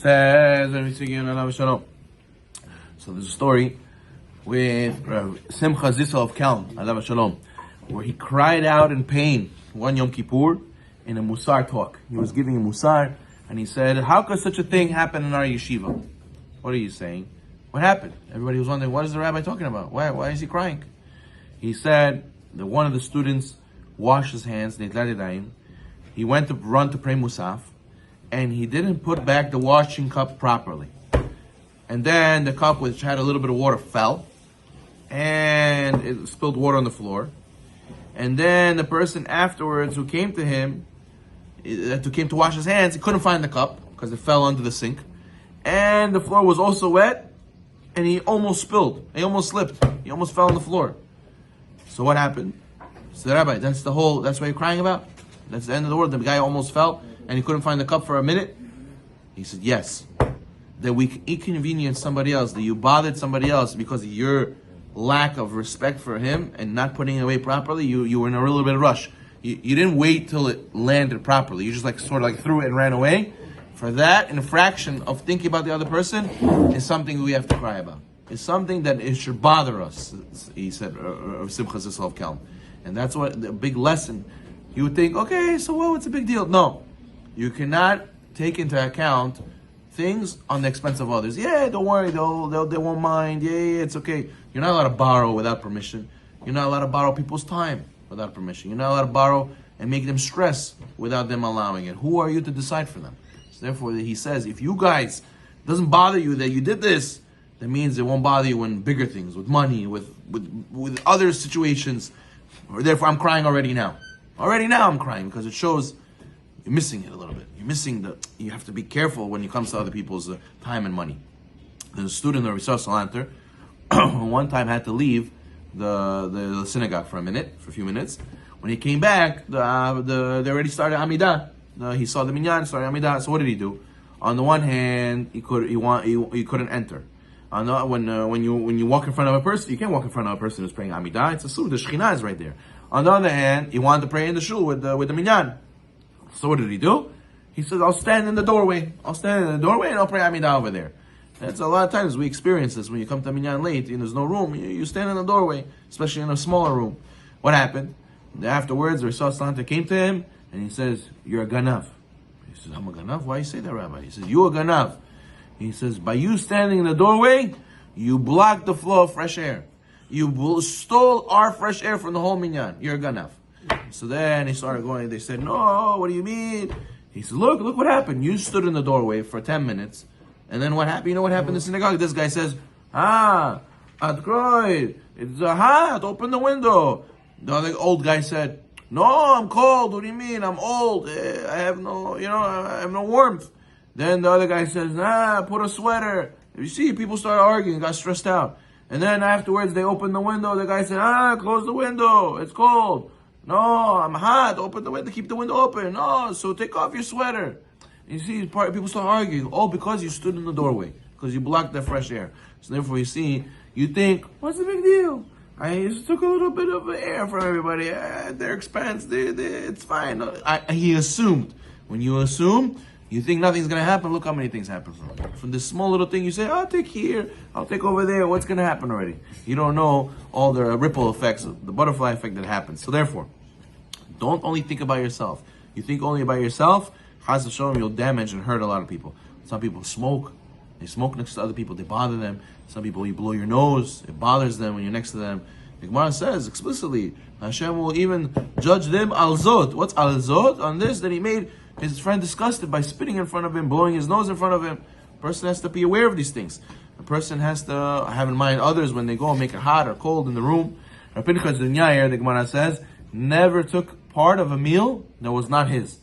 Says, so there's a story with Simcha Zissel of Kelm, alav shalom, where he cried out in pain one Yom Kippur in a Musar talk. He was giving a Musar, and he said, "How could such a thing happen in our yeshiva?" What are you saying? What happened? Everybody was wondering, what is the rabbi talking about? Why is he crying? He said that one of the students washed his hands, he went to run to pray Musaf, and he didn't put back the washing cup properly. And then the cup, which had a little bit of water, fell, and it spilled water on the floor. And then the person afterwards who came to him, who came to wash his hands, he couldn't find the cup because it fell under the sink. And the floor was also wet, and he almost spilled. He almost slipped. He almost fell on the floor. So what happened? So Rabbi, that's what you're crying about? That's the end of the world. The guy almost fell, and he couldn't find the cup for a minute? He said, yes. That we inconvenienced somebody else, that you bothered somebody else because of your lack of respect for him and not putting it away properly. You were in a little bit of rush. You didn't wait till it landed properly. You just sort of threw it and ran away. For that infraction of thinking about the other person is something we have to cry about. It's something that it should bother us, he said, of Simcha Zissel of Kelm. And that's what the big lesson. You would think, okay, so what's the big deal? No. You cannot take into account things on the expense of others. Yeah, don't worry, they won't mind. Yeah, it's okay. You're not allowed to borrow without permission. You're not allowed to borrow people's time without permission. You're not allowed to borrow and make them stress without them allowing it. Who are you to decide for them? So therefore, he says, if you guys, it doesn't bother you that you did this, that means it won't bother you when bigger things, with money, with other situations. Therefore, I'm crying already now. Already now I'm crying because it shows you're missing it a little bit. You're missing you have to be careful when it comes to other people's time and money. There's a student of Risas Salanter one time had to leave the synagogue for a few minutes. When he came back, they already started Amidah. He saw the minyan, started Amidah. So what did he do? On the one hand, he couldn't enter. When you walk in front of a person, you can't walk in front of a person who's praying Amidah. It's a suit. The Shekhinah is right there. On the other hand, he wanted to pray in the shul with the minyan. So what did he do? He says, I'll stand in the doorway. And I'll pray Amidah over there. That's a lot of times we experience this when you come to minyan late and there's no room. You stand in the doorway, especially in a smaller room. What happened? Afterwards, the Risas Salanter came to him and he says, you're a ganav. He says, I'm a ganav? Why you say that, Rabbi? He says, you're a ganav. He says, by you standing in the doorway, you blocked the flow of fresh air. You stole our fresh air from the whole minyan. You're a ganav. So then he started going. They said, no, what do you mean? He said, look what happened. You stood in the doorway for 10 minutes. And then what happened? You know what happened in the synagogue? This guy says, Atkroid, it's hot, open the window. The other old guy said, no, I'm cold. What do you mean? I'm old. I have no warmth. Then the other guy says, put a sweater. You see, people started arguing, got stressed out. And then afterwards, they opened the window. The guy said, close the window. It's cold. No, I'm hot. Open the window. Keep the window open. No, so take off your sweater. You see, people start arguing. Oh, because you stood in the doorway. Because you blocked the fresh air. So therefore, you see, you think, what's the big deal? I just took a little bit of air from everybody. At their expense, it's fine. He assumed. When you assume, you think nothing's going to happen. Look how many things happen from this small little thing. You say, I'll take here, I'll take over there. What's going to happen already? You don't know all the ripple effects, the butterfly effect that happens. So therefore, don't only think about yourself. You think only about yourself, Chas v'sholom, you'll damage and hurt a lot of people. Some people smoke. They smoke next to other people. They bother them. Some people, you blow your nose. It bothers them when you're next to them. The Gemara says explicitly, Hashem will even judge them al zot. What's al zot? On this, that he made his friend disgusted by spitting in front of him, blowing his nose in front of him. A person has to be aware of these things. A person has to have in mind others when they go and make it hot or cold in the room. Rav Pinchas the Gemara says, never took part of a meal that was not his,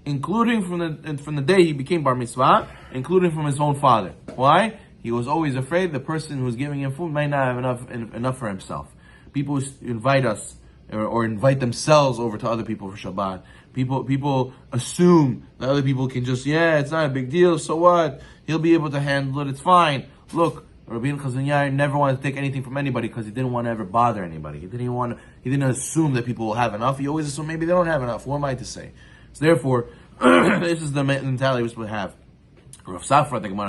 including from the day he became bar mitzvah, including from his own father. Why? He was always afraid the person who was giving him food might not have enough for himself. People invite us or invite themselves over to other people for Shabbat. People assume that other people can just, it's not a big deal, so what? He'll be able to handle it, it's fine. Look, Rabbi Chazan never wanted to take anything from anybody because he didn't want to ever bother anybody. He didn't assume that people will have enough. He always assumed maybe they don't have enough. What am I to say? So therefore, this is the mentality we're supposed to have. Rav Safra, the Gemara